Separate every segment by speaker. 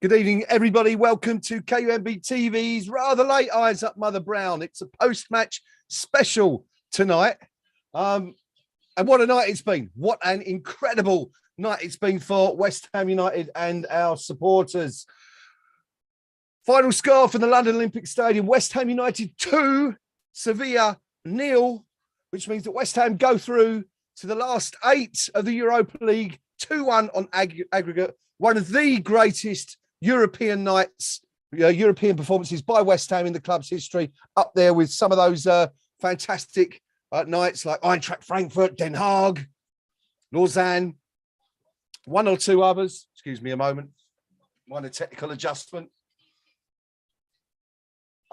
Speaker 1: Good evening, everybody. Welcome to KUMB TV's Rather Late Eyes Up Mother Brown. It's a post-match special tonight. And what a night it's been. What an incredible night it's been for West Ham United and our supporters. Final score from the London Olympic Stadium, West Ham United 2, Sevilla 0, which means that West Ham go through to the last 8 of the Europa League, 2-1 on aggregate. One of the greatest European nights, European performances by West Ham in the club's history, up there with some of those fantastic nights like Eintracht Frankfurt, Den Haag, Lausanne, one or two others. Excuse me a moment. One a technical adjustment.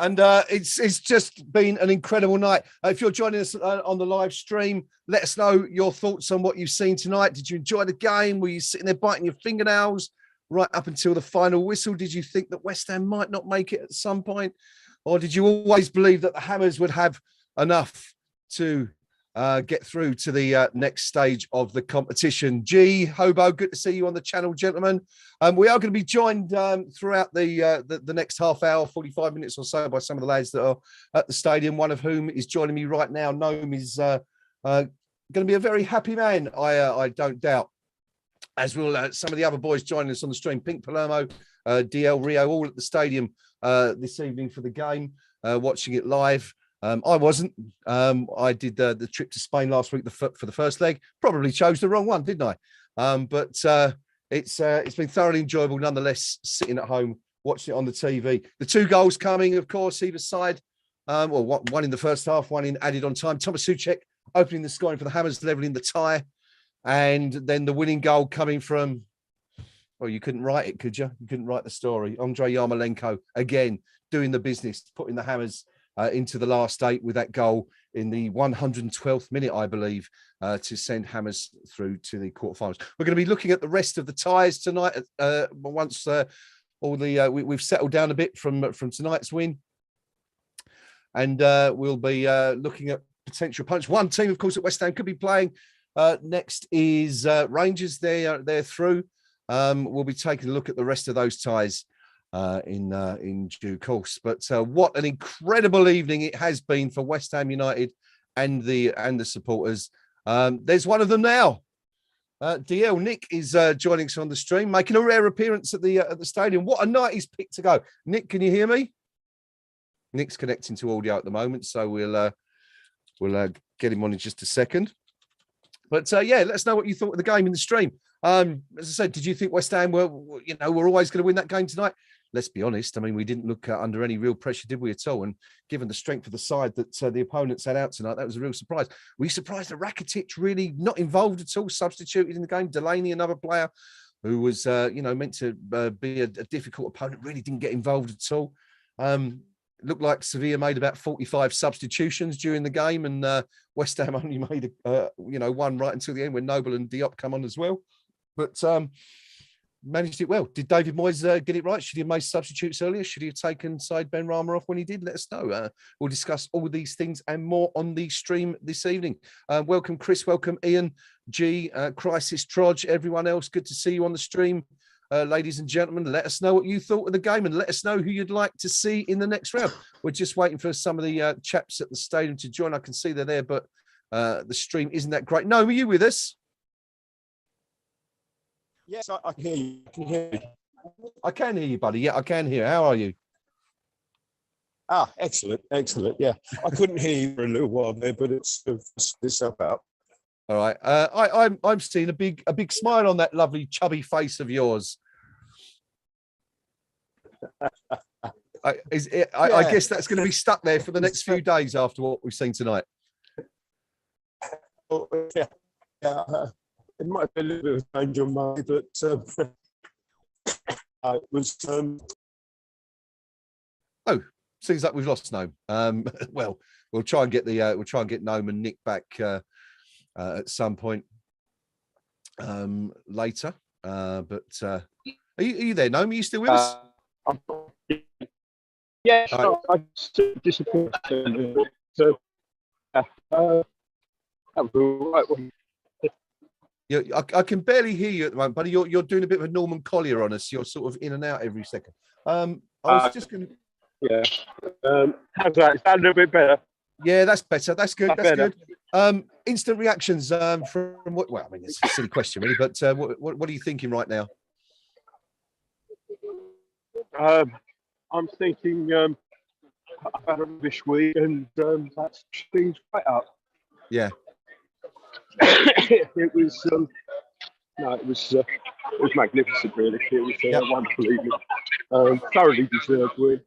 Speaker 1: And it's just been an incredible night. If you're joining us on the live stream, let us know your thoughts on what you've seen tonight. Did you enjoy the game? Were you sitting there biting your fingernails right up until the final whistle? Did you think that West Ham might not make it at some point? Or did you always believe that the Hammers would have enough to get through to the next stage of the competition? G, Hobo, good to see you on the channel, gentlemen. We are going to be joined throughout the next half hour, 45 minutes or so, by some of the lads that are at the stadium, one of whom is joining me right now. Noam is going to be a very happy man, I don't doubt, as will some of the other boys joining us on the stream. Pink Palermo, DL Rio, all at the stadium this evening for the game, watching it live. I wasn't. I did the trip to Spain last week for the first leg. Probably chose the wrong one, didn't I? But it's been thoroughly enjoyable nonetheless, sitting at home watching it on the TV. The 2 goals coming, of course, either side. Well, one in the first half, one in added on time. Thomas Souček opening the scoring for the Hammers, levelling the tie. And then the winning goal coming from, well, you couldn't write it, could you? You couldn't write the story. Andrei Yarmolenko, again, doing the business, putting the Hammers into the last 8 with that goal in the 112th minute, I believe, to send Hammers through to the quarterfinals. We're going to be looking at the rest of the ties tonight once we've settled down a bit from tonight's win. And we'll be looking at potential opponents. One team, of course, at West Ham could be playing next is Rangers. They're through. We'll be taking a look at the rest of those ties in due course. But what an incredible evening it has been for West Ham United and the supporters. There's one of them now. DL Nick is joining us on the stream, making a rare appearance at the stadium. What a night he's picked to go. Nick, can you hear me? Nick's connecting to audio at the moment, so we'll get him on in just a second. But yeah, let us know what you thought of the game in the stream. As I said, did you think West Ham were always going to win that game tonight? Let's be honest. I mean, we didn't look under any real pressure, did we, at all? And given the strength of the side that the opponents had out tonight, that was a real surprise. Were you surprised that Rakitic really not involved at all, substituted in the game? Delaney, another player who was, meant to be a difficult opponent, really didn't get involved at all. Looked like Sevilla made about 45 substitutions during the game, and West Ham only made one right until the end when Noble and Diop come on as well. But managed it well. Did David Moyes get it right? Should he have made substitutes earlier? Should he have taken Said Benrahma off when he did? Let us know. We'll discuss all these things and more on the stream this evening. Welcome, Chris. Welcome, Ian, G, Crisis, Trodge, everyone else. Good to see you on the stream. Ladies and gentlemen, let us know what you thought of the game and let us know who you'd like to see in the next round. We're just waiting for some of the chaps at the stadium to join. I can see they're there, but the stream isn't that great. No, are you with us?
Speaker 2: Yes, I can hear you. I can hear you.
Speaker 1: I can hear you, buddy. Yeah, I can hear. How are you?
Speaker 2: Ah, excellent, excellent. Yeah, I couldn't hear you for a little while there, but it's up out.
Speaker 1: All right. I'm seeing a big smile on that lovely chubby face of yours. I guess that's going to be stuck there for the next few days after what we've seen tonight.
Speaker 2: Yeah. It might be a little bit of a change on Monday, but it was.
Speaker 1: Oh, seems like we've lost Noam. Well, we'll try and get Noam and Nick back at some point later. But are you there, Noam? Are you still with us?
Speaker 3: Yeah,
Speaker 1: right.
Speaker 3: I'm disappointed. That was all right, wasn't it?
Speaker 1: Yeah, I can barely hear you at the moment, buddy. You're doing a bit of a Norman Collier on us. You're sort of in and out every second. I was just going to.
Speaker 3: Yeah. How's that? Is that a little bit better?
Speaker 1: Yeah, that's better. That's good. That's
Speaker 3: better.
Speaker 1: good. Instant reactions from what? Well, I mean, it's a silly question, really. But what are you thinking right now?
Speaker 3: I'm thinking I've had a rubbish week, and that's things right up.
Speaker 1: Yeah.
Speaker 3: It was magnificent, really. It was a wonderful evening. Thoroughly deserved win.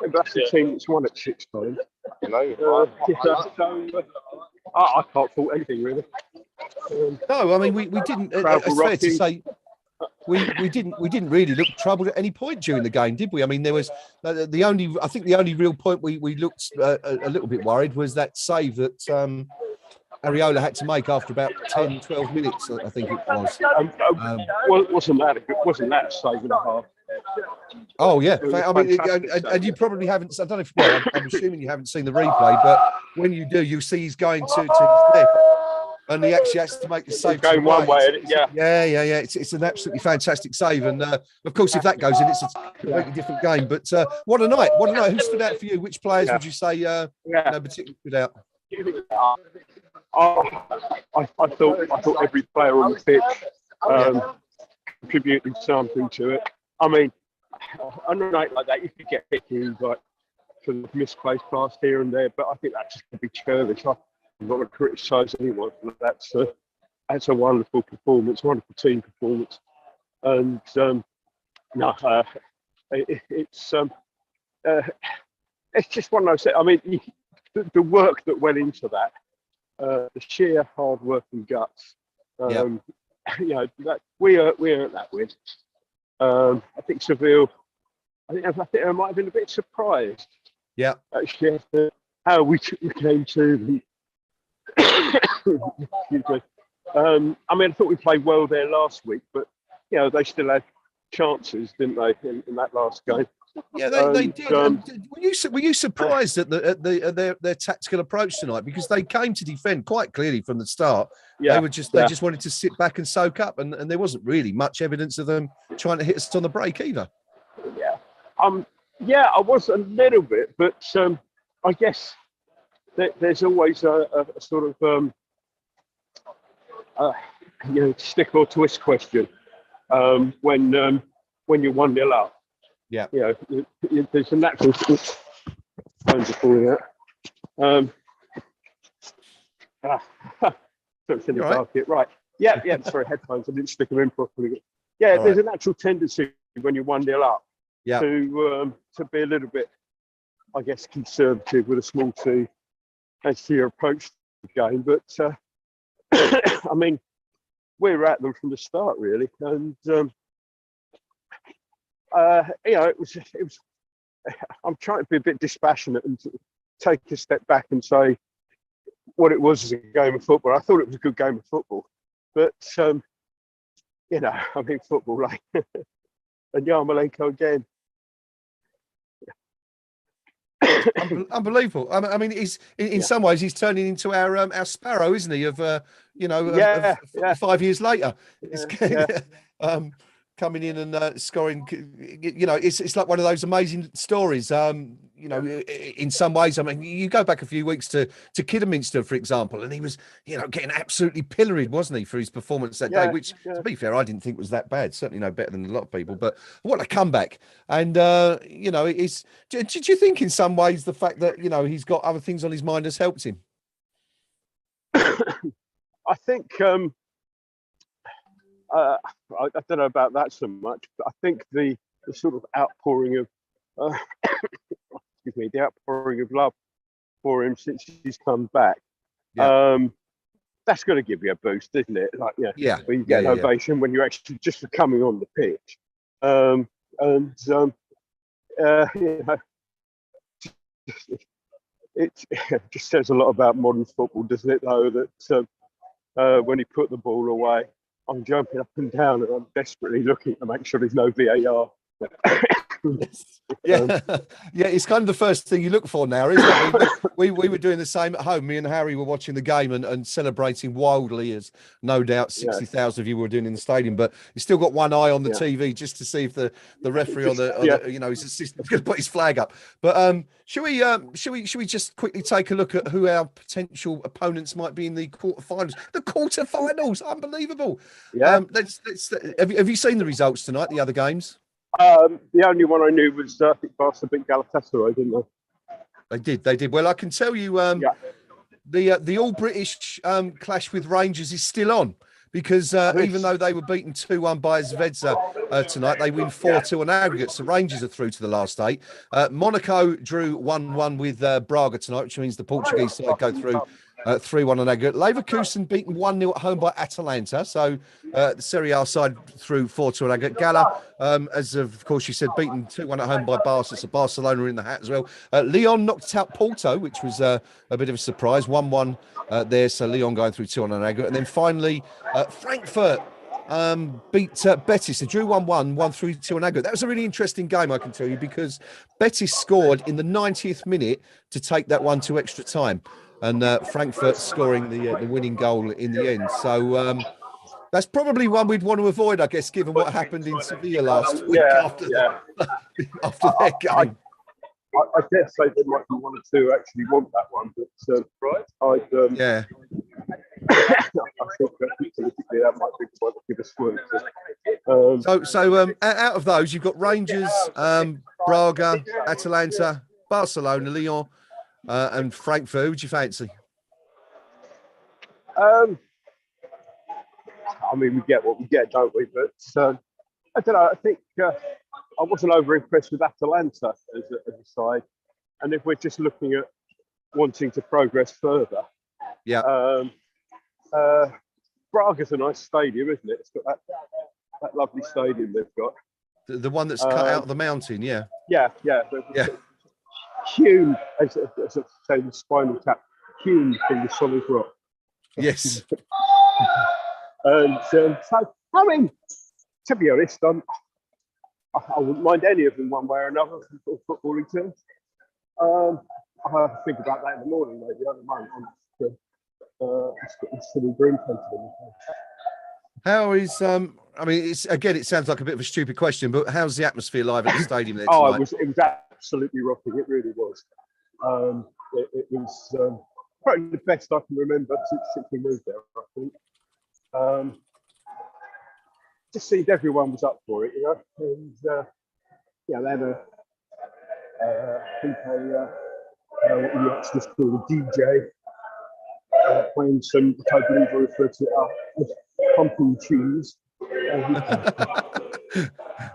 Speaker 3: And that's the team that's won it 6 times. I can't fault anything, really.
Speaker 1: No, I mean we didn't. It's fair to say we didn't really look troubled at any point during the game, did we? I mean, there was the only real point we looked a little bit worried was that save that Areola had to make after about 10, 12 minutes. I think it was.
Speaker 3: Wasn't that a save and a half?
Speaker 1: Oh yeah, I mean, and you probably haven't. I don't know if. Well, I'm assuming you haven't seen the replay, but when you do, you see he's going to his left, and he actually has to make the save.
Speaker 3: Going one way, yeah.
Speaker 1: It's an absolutely fantastic save, and of course, if that goes in, it's a completely different game. But what a night! What a night! Who stood out for you? Which players would you say particularly stood out?
Speaker 3: I thought every player on the pitch contributed something to it. I mean, on a night like that, you could get picky, like sort of misplaced pass here and there, but I think that's just going to be churlish. I'm not going to criticise anyone. That's a wonderful performance, wonderful team performance, and it's just one of those. I mean, the work that went into that, the sheer hard work and guts. That we are at that win. I think Seville. I think I might have been a bit surprised.
Speaker 1: Yeah.
Speaker 3: Actually, how we came to. Excuse me. I mean, I thought we played well there last week, but they still had chances, didn't they, in that last game?
Speaker 1: Yeah, they did. Were you surprised at their tactical approach tonight? Because they came to defend quite clearly from the start. Yeah, they just wanted to sit back and soak up, and there wasn't really much evidence of them trying to hit us on the break either.
Speaker 3: Yeah, I was a little bit, but I guess there's always a sort of stick or twist question when you're 1-0 up.
Speaker 1: Yeah.
Speaker 3: There's a natural. Phones are falling out. Don't feel about it. Right. Yeah. Sorry, headphones. I didn't stick them in properly. Yeah, there's a natural tendency when you're 1-0 up to be a little bit, I guess, conservative with a small t as to your approach to the game. But I mean, we were at them from the start, really, and. It was. I'm trying to be a bit dispassionate and take a step back and say what it was as a game of football. I thought it was a good game of football, but I mean, football, like, and Yarmolenko again.
Speaker 1: Unbelievable. I mean, he's in some ways he's turning into our Sparrow, isn't he? Of 5 years later. Coming in and scoring, it's like one of those amazing stories. In some ways, I mean, you go back a few weeks to Kidderminster, for example, and he was, getting absolutely pilloried, wasn't he, for his performance that day? Which, to be fair, I didn't think was that bad. Certainly no better than a lot of people. But what a comeback! And it's. Did you think in some ways the fact that he's got other things on his mind has helped him?
Speaker 3: I think. I don't know about that so much, but I think the sort of outpouring of the outpouring of love for him since he's come back, that's going to give you a boost, isn't it? Like, when you get an ovation when you're actually just coming on the pitch, it just says a lot about modern football, doesn't it? Though that when he put the ball away, I'm jumping up and down and I'm desperately looking to make sure there's no VAR.
Speaker 1: Yeah, yeah, it's kind of the first thing you look for now, isn't it? We were doing the same at home. Me and Harry were watching the game and celebrating wildly, as no doubt 60,000 of you were doing in the stadium. But you still got one eye on the TV just to see if the referee or the his assistant going to put his flag up. But should we just quickly take a look at who our potential opponents might be in the quarterfinals? The quarterfinals, unbelievable.
Speaker 3: Yeah.
Speaker 1: Have you seen the results tonight? The other games?
Speaker 3: The only one I knew was I think Barca beat Galatasaray, didn't they?
Speaker 1: They did. Well, I can tell you, the All British clash with Rangers is still on, because even though they were beaten 2-1 by Zvezda tonight, they win 4-2 on aggregate. So Rangers are through to the last 8. Monaco drew 1-1 with Braga tonight, which means the Portuguese side go through 3-1 on aggregate. Leverkusen beaten 1-0 at home by Atalanta. So the Serie A side through 4-2 on aggregate. Gala, as of course you said, beaten 2-1 at home by Barca. So Barcelona in the hat as well. Lyon knocked out Porto, which was a bit of a surprise. 1-1 there. So Lyon going through 2-1 on aggregate. And then finally, Frankfurt beat Betis. They drew 1-1, 1-3-2 on aggregate. That was a really interesting game, I can tell you, because Betis scored in the 90th minute to take that one to extra time. And Frankfurt scoring the winning goal in the end. So that's probably one we'd want to avoid, I guess, given what happened in Sevilla last week after their game.
Speaker 3: I dare say there might be one or two actually want that one, but I think politically that might be quite a bit of swerve.
Speaker 1: So out of those, you've got Rangers, Braga, Atalanta, Barcelona, Lyon, and Frankfurt. Who would you fancy?
Speaker 3: I mean, we get what we get, don't we? But I don't know. I think I wasn't over impressed with Atalanta as a side, and if we're just looking at wanting to progress further, Braga's a nice stadium, isn't it? It's got that lovely stadium they've got.
Speaker 1: The one that's cut out of the mountain, yeah.
Speaker 3: Hewn, as I say, the spinal tap, hewn from the solid rock.
Speaker 1: Yes.
Speaker 3: And so, I mean, to be honest, I wouldn't mind any of them one way or another from footballing terms. I'll have to think about that in the morning, maybe. I don't know. It's silly green country.
Speaker 1: How is I mean, it sounds like a bit of a stupid question, but how's the atmosphere live at the stadium there tonight?
Speaker 3: It was absolutely rocking. It really was. It was probably the best I can remember since we moved there, I think. Just seemed everyone was up for it, you know. And they had what we actually call a DJ playing some, I believe I refer to it as pumping tunes.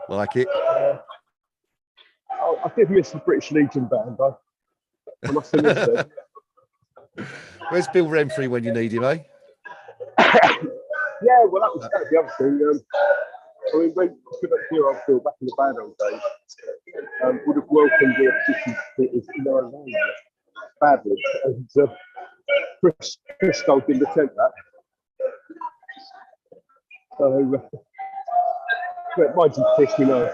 Speaker 1: Like it.
Speaker 3: I did miss the British Legion band, though. I must have missed it.
Speaker 1: Where's Bill Renfrey when you need him, eh?
Speaker 3: Yeah, well, that was the other thing. I mean, when I feel back in the band old days, would have welcomed the opposition in their own language badly. And Chris Stoll didn't attempt that. So, but mind you, Chris, we know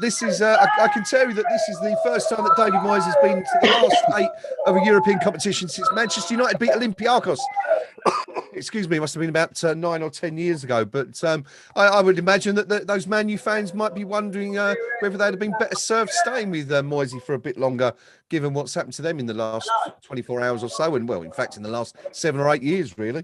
Speaker 1: this is I can tell you that this is the first time that David Moyes has been to the last 8 of a European competition since Manchester United beat Olympiacos. Excuse me, it must have been about 9 or 10 years ago. But I would imagine that those Man U fans might be wondering whether they'd have been better served staying with Moyes for a bit longer, given what's happened to them in the last 24 hours or so, and well, in fact, in the last 7 or 8 years, really.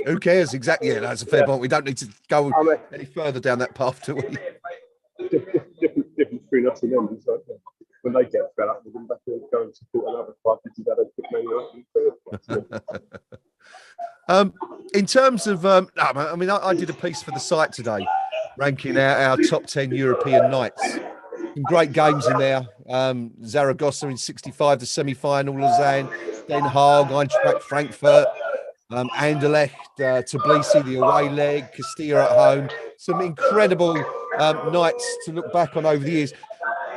Speaker 1: Who cares? Exactly. Yeah, that's a fair point. We don't need to go any further down that path, do we?
Speaker 3: Difference between us and them is when they get fed up with them, they can go and support another club because they don't put money.
Speaker 1: In terms of, I mean, I did a piece for the site today, ranking our top 10 European nights. Some great games in there. Zaragoza in '65, the semi-final, Lausanne, Den Haag, Eintracht Frankfurt. Anderlecht, Tbilisi, the away leg, Castilla at home. Some incredible nights to look back on over the years.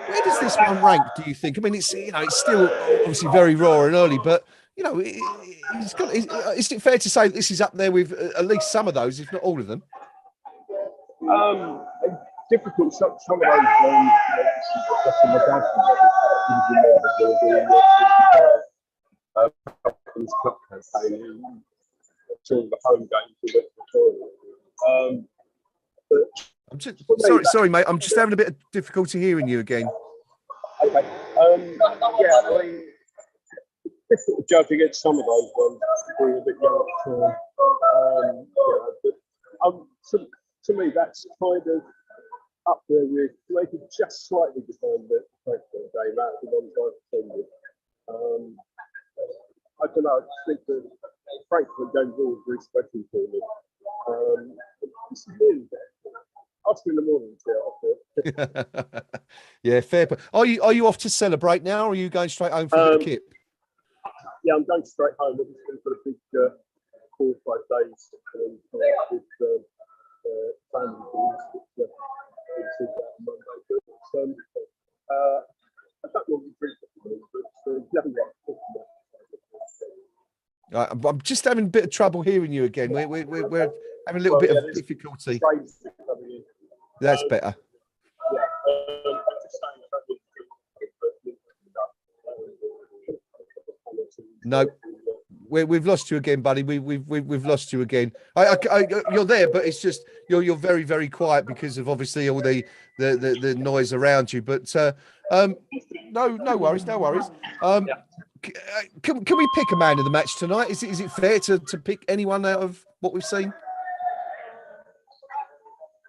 Speaker 1: Where does this one rank, do you think? I mean, it's still obviously very raw and early, but you know, he's got. Is it fair to say that this is up there with at least some of those, if not all of them?
Speaker 3: Difficult. Some of those. Just in the back, his cup campaign, during the home games.
Speaker 1: I'm just sorry, mate. I'm just having a bit of difficulty hearing you again.
Speaker 3: Okay. Yeah, I mean, it's difficult to judge against some of those ones being a bit younger. But to me, that's kind of up there with maybe just slightly behind the Frankfurt game out of the ones I've attended. I don't know. I just think the Frankfurt game is always very special for me. It's really ask me in the morning.
Speaker 1: Yeah, fair. Are you off to celebrate now, or are you going straight home for the kit?
Speaker 3: Yeah, I'm going straight home. I'm just going for a big 4 or 5 days with family things. I don't want to drink it,
Speaker 1: I'm just having a bit of trouble hearing you again. We're having a little bit of difficulty. That's better. No, we've lost you again, buddy. We've lost you again. You're there, but it's just you're very, very quiet because of obviously all the noise around you. But no worries. Can we pick a man of the match tonight? Is it fair to pick anyone out of what we've seen?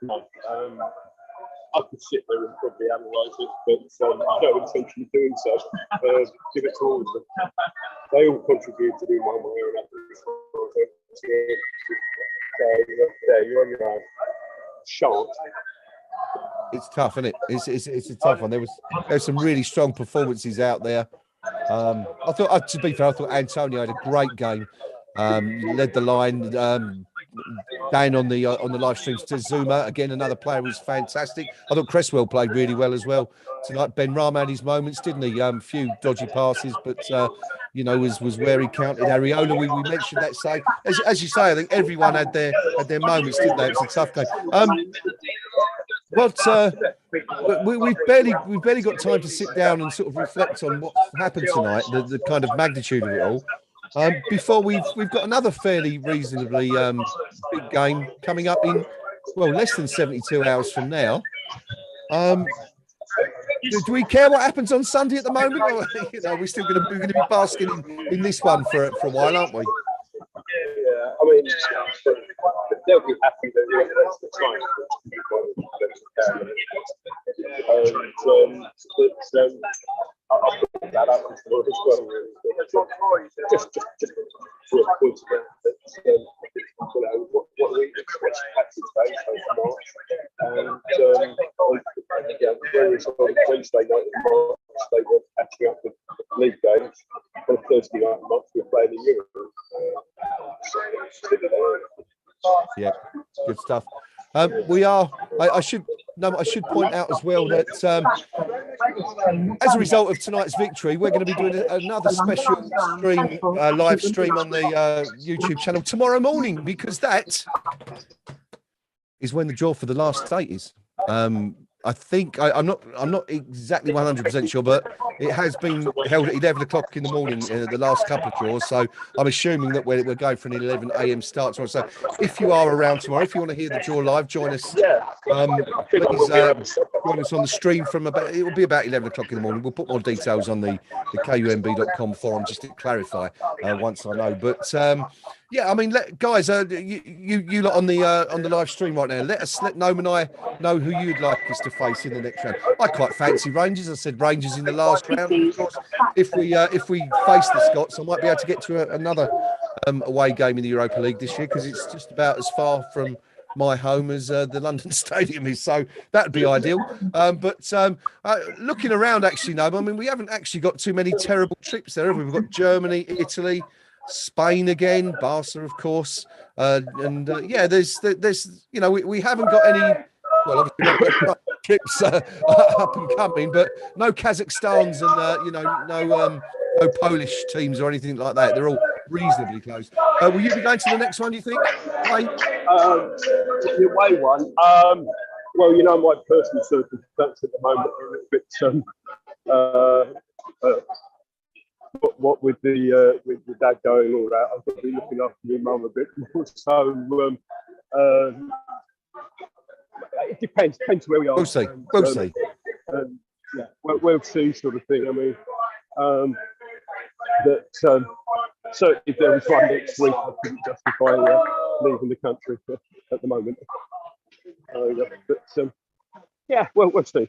Speaker 3: No. I could sit there and probably analyse it, but I don't intention of doing so. Give it to all of them. They all contribute to do one way or another. So, yeah, you're on your own. Shan't.
Speaker 1: It's tough, isn't it? It's a tough one. There's some really strong performances out there. I thought, to be fair, I thought Antonio had a great game. Led the line. Dan on the live streams to Zuma again, another player who was fantastic. I thought Cresswell played really well as well tonight. Ben Rama had his moments, didn't he? A few dodgy passes, but was where he counted. Areola, we mentioned that. Say as you say, I think everyone had their moments, didn't they? It was a tough game. We've barely got time to sit down and sort of reflect on what happened tonight, the kind of magnitude of it all. Before we've got another fairly reasonably big game coming up in less than 72 hours from now. Do we care what happens on Sunday at the moment? Or, we're still going to be basking in this one for a while, aren't we?
Speaker 3: Yeah, I mean, they'll be happy that that's the time. I'll put that up as well. Just for a point what we expect today, and whereas on Wednesday night in March they were catching up with league games, on Thursday night in March we're playing in Europe.
Speaker 1: Yeah, good stuff. We are. I should point out as well that as a result of tonight's victory, we're going to be doing another special live stream on the YouTube channel tomorrow morning, because that is when the draw for the last 8 is. I think I'm not exactly 100% sure, but it has been held at 11 o'clock in the morning, the last couple of draws. So I'm assuming that we're going for an 11 a.m. start tomorrow. So if you are around tomorrow, if you want to hear the draw live, join us. Please join us on the stream it will be about 11 o'clock in the morning. We'll put more details on the KUMB.com forum just to clarify once I know. But yeah, I mean, guys, you lot on the live stream right now, let Noam and I know who you'd like us to face in the next round. I quite fancy Rangers. I said Rangers in the last round. Of course, if we face the Scots, I might be able to get to another away game in the Europa League this year, because it's just about as far from my home as the London Stadium is, so that'd be ideal. But looking around, actually, no, I mean, we haven't actually got too many terrible trips there, have we? We've got Germany, Italy, Spain again, Barca, of course, and yeah, there's we haven't got any Well, obviously, we've got trips up and coming, but no Kazakhstans and no Polish teams or anything like that. They're all reasonably close. Will you be going to the next one? Do you think? Away?
Speaker 3: The away one. Well, my personal circumstance at the moment are a little bit. What with the dad going and all that, I've got to be looking after my mum a bit more. So it depends where we are.
Speaker 1: We'll see. We'll see.
Speaker 3: Yeah, we'll see, sort of thing. I mean, certainly if there was one next week, I couldn't justify leaving the country at the moment. Yeah, well, we'll see.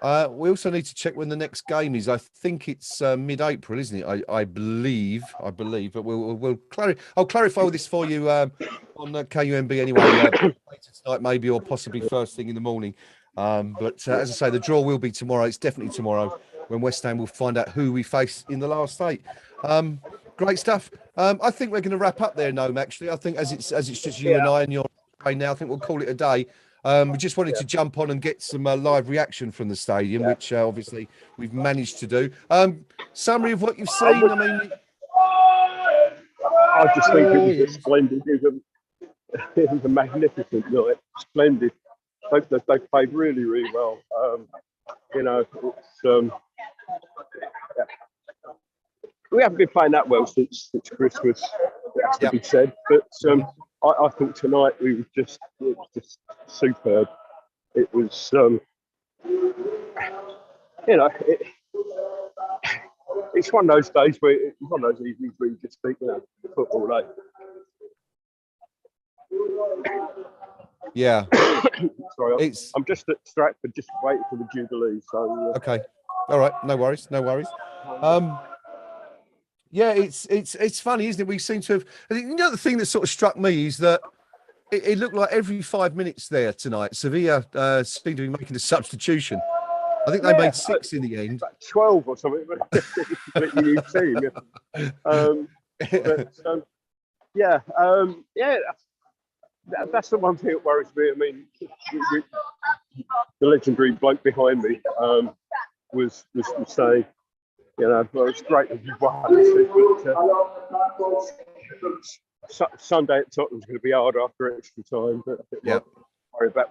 Speaker 1: We also need to check when the next game is. I think it's mid-April, isn't it? I believe. But we'll clarify. I'll clarify all this for you on KUMB anyway later tonight, maybe, or possibly first thing in the morning. But as I say, the draw will be tomorrow. It's definitely tomorrow when West Ham will find out who we face in the last 8. Great stuff. I think we're going to wrap up there, Noam. Actually, I think as it's just you and I and your right now, I think we'll call it a day. We just wanted to jump on and get some live reaction from the stadium, which obviously we've managed to do. Summary of what you've seen. I mean,
Speaker 3: I just think it was a splendid. It was a magnificent night. Splendid. They played really, really well. It's, we haven't been playing that well since Christmas, it has to be said. But I think tonight it was just superb. It was, it's one of those days where it's one of those evenings where you just think, football, like.
Speaker 1: Yeah.
Speaker 3: Sorry, I'm just at Stratford, just waiting for the Jubilee. So
Speaker 1: okay, all right, no worries. Yeah, it's funny, isn't it? We seem to have. The thing that sort of struck me is that it looked like every 5 minutes there tonight, Sevilla seemed to be making a substitution. I think they made 6 in the end.
Speaker 3: 12 or something. But you team. That's the one thing that worries me. I mean, the legendary bloke behind me was saying, well, it's great that you've won, but Sunday at Tottenham's going to be hard after extra time. But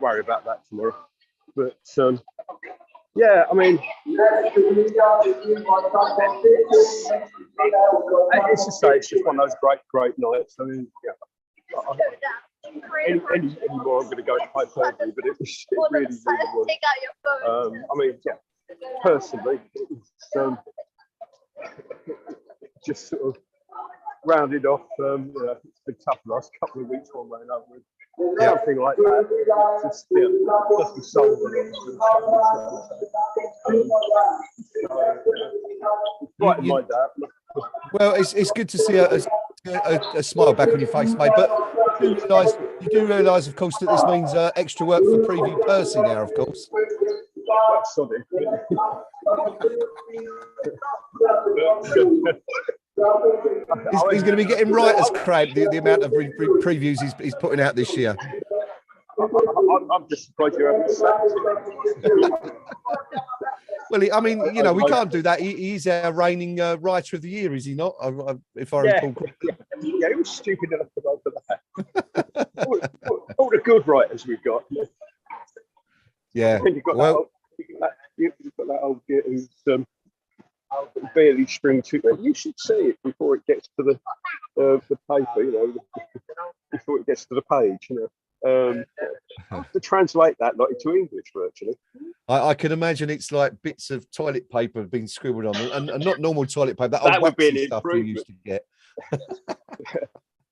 Speaker 3: worry about that tomorrow. But I mean, it's just one of those great nights. I mean, any more I'm going to go to hyperbole, but it really was. I mean, personally, it was just sort of rounded off. It's been tough the last couple of weeks, one way or another. Something like that. Just be sold. Right in my dad.
Speaker 1: Well, it's good to see a smile back on your face, mate. But you do realise, of course, that this means extra work for Preview Percy now, of course.
Speaker 3: Sorry.
Speaker 1: He's going to be getting writer's cramp, the amount of previews he's putting out this year.
Speaker 3: I'm just surprised you haven't sacked him.
Speaker 1: Well, I mean, we can't do that. He's our reigning writer of the year, is he not? If I recall correctly.
Speaker 3: Yeah, he was stupid enough to go for that. all the good writers we've got.
Speaker 1: Yeah.
Speaker 3: You've got that old git who's barely string to it. You should see it before it gets to the paper, before it gets to the page, I have to translate that into English virtually.
Speaker 1: I can imagine it's like bits of toilet paper being scribbled on, and not normal toilet paper. That
Speaker 3: would be an
Speaker 1: stuff we used to get.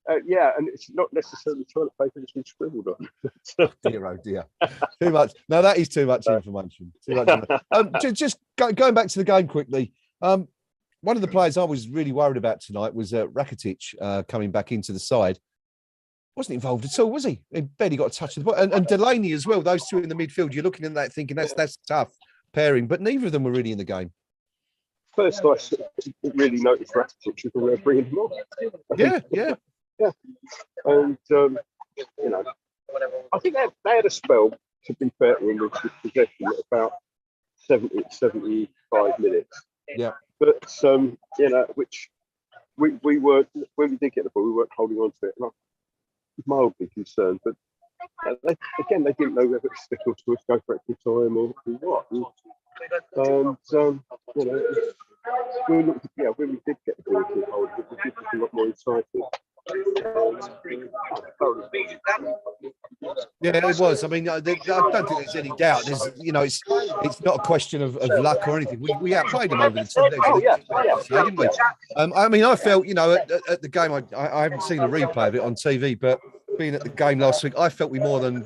Speaker 3: And it's not necessarily toilet paper that's been scribbled on.
Speaker 1: Dear, oh dear. Too much. No, that is too much information. Just going back to the game quickly. One of the players I was really worried about tonight was Rakitic coming back into the side. Wasn't involved at all, was he? He barely got a touch of the ball. And Delaney as well. Those two in the midfield. You're looking at that thinking that's tough pairing, but neither of them were really in the game.
Speaker 3: First, I really noticed Rakitic was bringing him on.
Speaker 1: Yeah.
Speaker 3: And I think they had a spell, to be fair to them, with possession at about 75 minutes.
Speaker 1: Yeah.
Speaker 3: But, which we were, when we did get the ball, we weren't holding on to it. And I was mildly concerned, but they didn't know whether to stick or to go for extra time or what. And, when we did get the ball to hold, we did look a lot more excited.
Speaker 1: Yeah, it was. I mean, I don't think there's any doubt. It's not a question of luck or anything. We outplayed them over the 2 days. Didn't we? I mean, I felt, at the game, I haven't seen a replay of it on TV, but being at the game last week, I felt we more than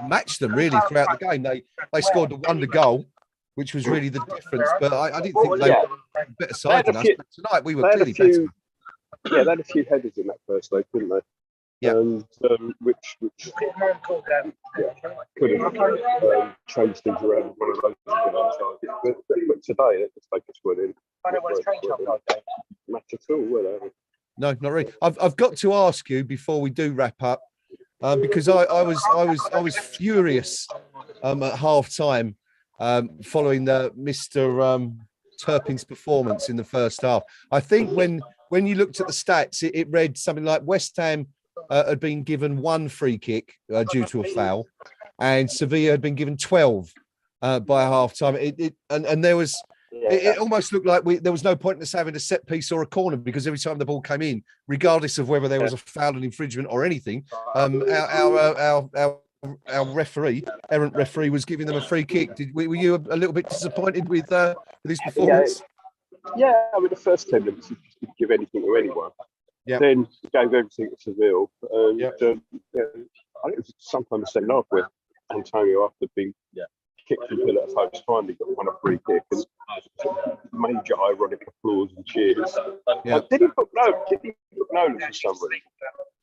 Speaker 1: matched them really throughout the game. They scored the wonder goal, which was really the difference. But I didn't think they were a better side than us. But tonight we were clearly better.
Speaker 3: Yeah, they had a few headers in that first leg, didn't they?
Speaker 1: Yeah.
Speaker 3: And which could have changed things around. One of those but today it just take us in. Match at all, were they?
Speaker 1: No, not really. I've got to ask you before we do wrap up, because I was furious at half time following the Mr. Turpin's performance in the first half. I think when you looked at the stats, it read something like West Ham had been given 1 free kick due to a foul, and Sevilla had been given 12 by half time. And there was. It almost looked like there was no point in us having a set piece or a corner, because every time the ball came in, regardless of whether there was a foul, an infringement, or anything, our errant referee was giving them a free kick. Were you a little bit disappointed with his performance?
Speaker 3: Yeah, I mean, the first 10 minutes, he didn't give anything to anyone.
Speaker 1: Yeah.
Speaker 3: Then he gave everything to Seville. And I think it was sometime the second half where Antonio, after being kicked from pillar at post, finally got a free kick, and major ironic applause and cheers. Yeah. Did he book Nolan for some reason?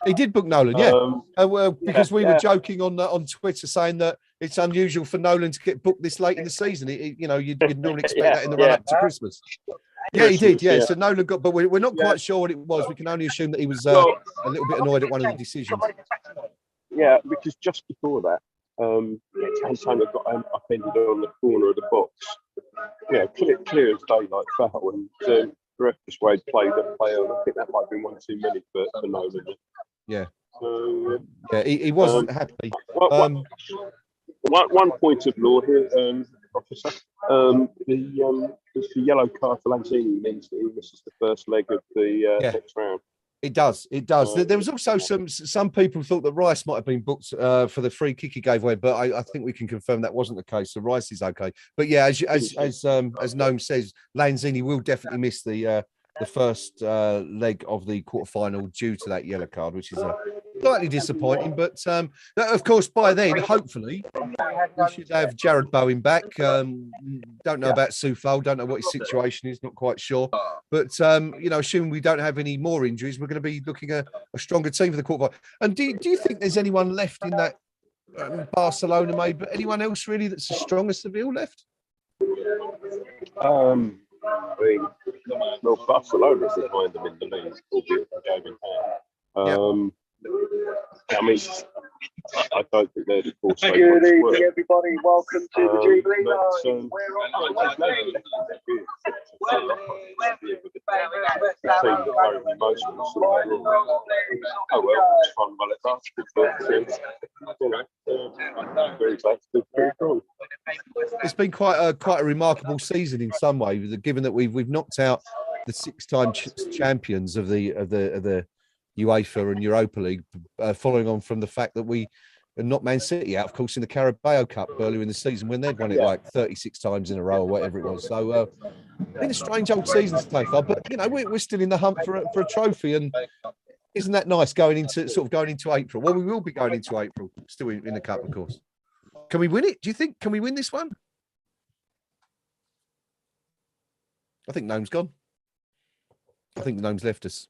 Speaker 1: He did book Nolan, because we were joking on Twitter saying that it's unusual for Nolan to get booked this late in the season. You'd normally expect that in the run up to Christmas. Yeah, he did. Yeah, so Nolan got, but we're not quite sure what it was. We can only assume that he was a little bit annoyed at one of the decisions.
Speaker 3: Yeah, because just before that, Antonio got upended on the corner of the box. Yeah, clear as daylight foul, and the ref just played the player. I think that might have been one too many for Nolan.
Speaker 1: Yeah. He wasn't happy.
Speaker 3: One point of law here, officer. The yellow card for Lanzini means that he misses the first leg of the next round.
Speaker 1: It does. There was also some people thought that Rice might have been booked for the free kick he gave away, but I think we can confirm that wasn't the case. So Rice is okay. But yeah, as Noam says, Lanzini will definitely miss the first leg of the quarterfinal due to that yellow card, which is slightly disappointing. But of course, by then, hopefully, we should have Jared Bowen back. Don't know about Soufal. Don't know what his situation is. Not quite sure. But assuming we don't have any more injuries, we're going to be looking at a stronger team for the quarterfinal. And do you think there's anyone left in that Barcelona, maybe, but anyone else really that's as strong as Seville left?
Speaker 3: Well, Barcelona's behind them in the league, albeit a game in hand. I mean, I don't think they're the course.
Speaker 4: Good evening, everybody. Welcome to the Jubilee Line.
Speaker 1: It's been quite a remarkable season in some way, given that we've knocked out the 6-time champions of the UEFA and Europa League, following on from the fact that we knocked Man City out, of course, in the Carabao Cup earlier in the season when they'd won it like 36 times in a row or whatever it was. So been a strange old season so far, but we're still in the hunt for a trophy, and isn't that nice going into April? Well, we will be going into April, still in the cup, of course. Can we win it? Do you think? Can we win this one? I think Noam's gone. I think Noam's left us.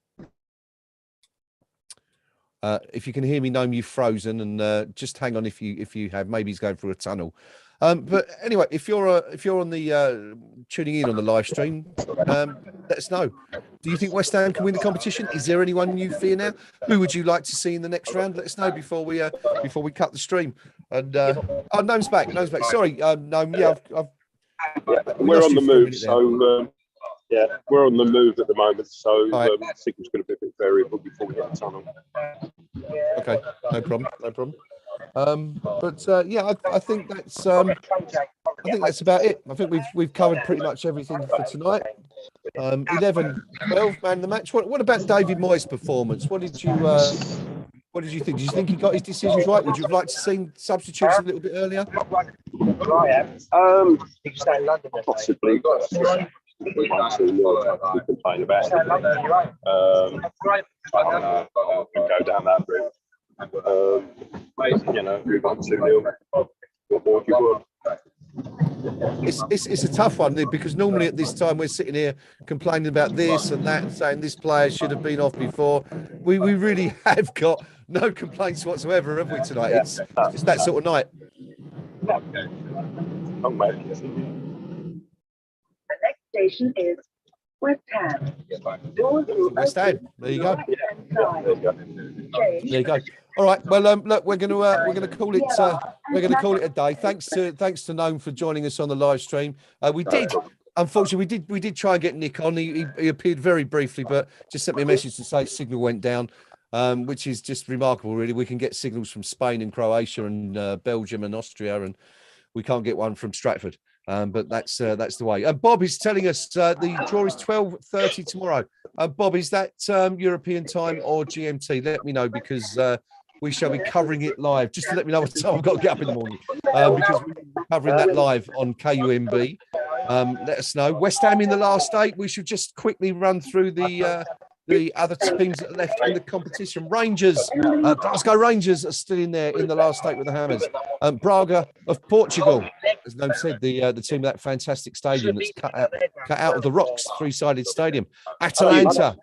Speaker 1: If you can hear me, Noam, you've frozen, and just hang on if you have. Maybe he's going through a tunnel. But anyway, if you're on the tuning in on the live stream, let us know. Do you think West Ham can win the competition? Is there anyone you fear now? Who would you like to see in the next round? Let us know before we cut the stream. And Noam's back. Noam's back. Sorry, Noam. Yeah,
Speaker 3: we're on the move, so yeah, we're on the move at the moment. So signal's going to be a bit variable before we hit the tunnel.
Speaker 1: Okay, no problem. Yeah, I think that's about it. I think we've covered pretty much everything for tonight. 11-12 man of the match. What about David Moyes' performance? What did you think? Did you think he got his decisions right? Would you have liked to see substitutes a little bit earlier?
Speaker 3: Possibly. We want to complain about it. Go down that route. We want 2-0. What more do you want?
Speaker 1: It's a tough one because normally at this time we're sitting here complaining about this and that and saying this player should have been off before. We really have got no complaints whatsoever, have we, tonight? It's just that sort of night.
Speaker 4: The next station is West Ham.
Speaker 1: West Ham. There you go. There you go. All right. Well, look, we're gonna call it a day. Thanks to Noam for joining us on the live stream. Unfortunately, we did try and get Nick on. He appeared very briefly, but just sent me a message to say signal went down, which is just remarkable. Really, we can get signals from Spain and Croatia and Belgium and Austria, and we can't get one from Stratford. But that's the way. Bob is telling us the draw is 12:30 tomorrow. Bob, is that European time or GMT? Let me know because we shall be covering it live. Just to let me know what time I've got to get up in the morning because we're covering that live on KUMB. Let us know. West Ham in the last 8. We should just quickly run through the other teams that are left in the competition. Rangers, Glasgow Rangers are still in there in the last 8 with the Hammers. Braga of Portugal, as Noam said, the team of that fantastic stadium that's cut out of the rocks, 3-sided stadium. Atalanta.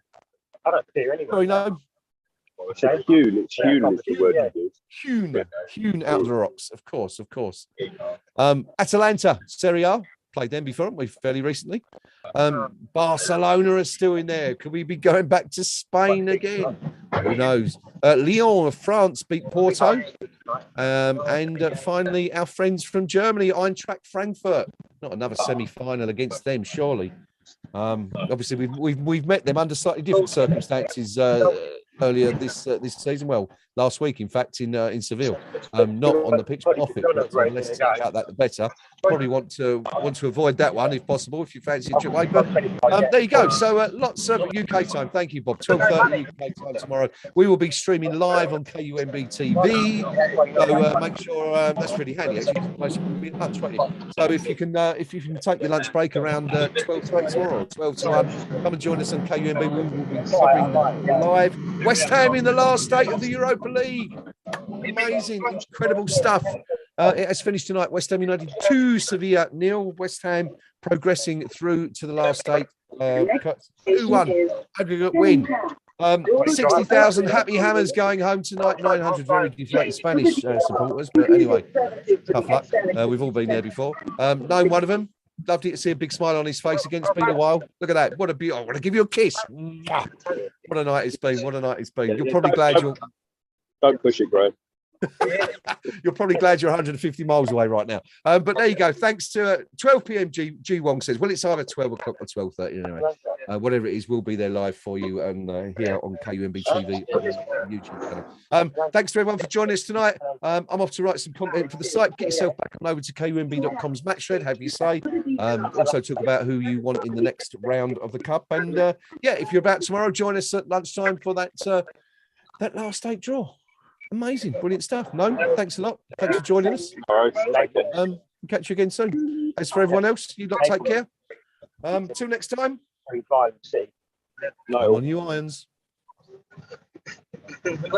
Speaker 4: I don't fear anyone.
Speaker 1: Sorry, Noam.
Speaker 3: It's hewn. It's hewn is the word you use.
Speaker 1: Hewn out of the rocks, of course. Atalanta, Serie A. Played them before, haven't we, fairly recently? Barcelona are still in there. Could we be going back to Spain again? Who knows? Lyon of France beat Porto. And finally, our friends from Germany, Eintracht Frankfurt. Not another semi-final against them, surely. Obviously, we've met them under slightly different circumstances earlier this season. Well, last week, in fact, in Seville, not on the pitch, but off it. But the less talk about that, the better. Probably want to avoid that one if possible, if you fancy a trip away. But there you go. So lots of UK time. Thank you, Bob. 12:30 UK time tomorrow. We will be streaming live on KUMB TV. So make sure that's really handy. Actually, most people will be at lunch, won't you? So if you can take your lunch break around 12:30 tomorrow or 12 to 1, come and join us on KUMB. We will be covering live. West Ham in the last 8 of the Europa League. Amazing, incredible stuff. It has finished tonight. West Ham United 2, Sevilla 0. West Ham progressing through to the last 8. 2-1 aggregate win. 60,000 happy Hammers going home tonight. 900 very deflated Spanish supporters. But anyway, tough luck. We've all been there before. Known one of them. Loved it to see a big smile on his face again. It's been a while. Look at that. What a beauty. I want to give you a kiss. What a night it's been. What a night it's been. You're probably glad you're...
Speaker 3: Don't push it, Graham.
Speaker 1: You're probably glad you're 150 miles away right now. But there you go. Thanks to 12 p.m. G Wong says, well, it's either 12 o'clock or 12:30 anyway. Whatever it is, we'll be there live for you and here on KUMB TV on the YouTube channel. Thanks to everyone for joining us tonight. I'm off to write some content for the site. Get yourself back on over to KUMB.com's match thread, have you say. Also talk about who you want in the next round of the Cup. And yeah, if you're about tomorrow, join us at lunchtime for that last 8 draw. Amazing, brilliant stuff. No, thanks a lot. Thanks for joining us.
Speaker 3: All right,
Speaker 1: catch you again soon. As for everyone else, you lot take care. Till next time.
Speaker 4: No.
Speaker 1: On you irons.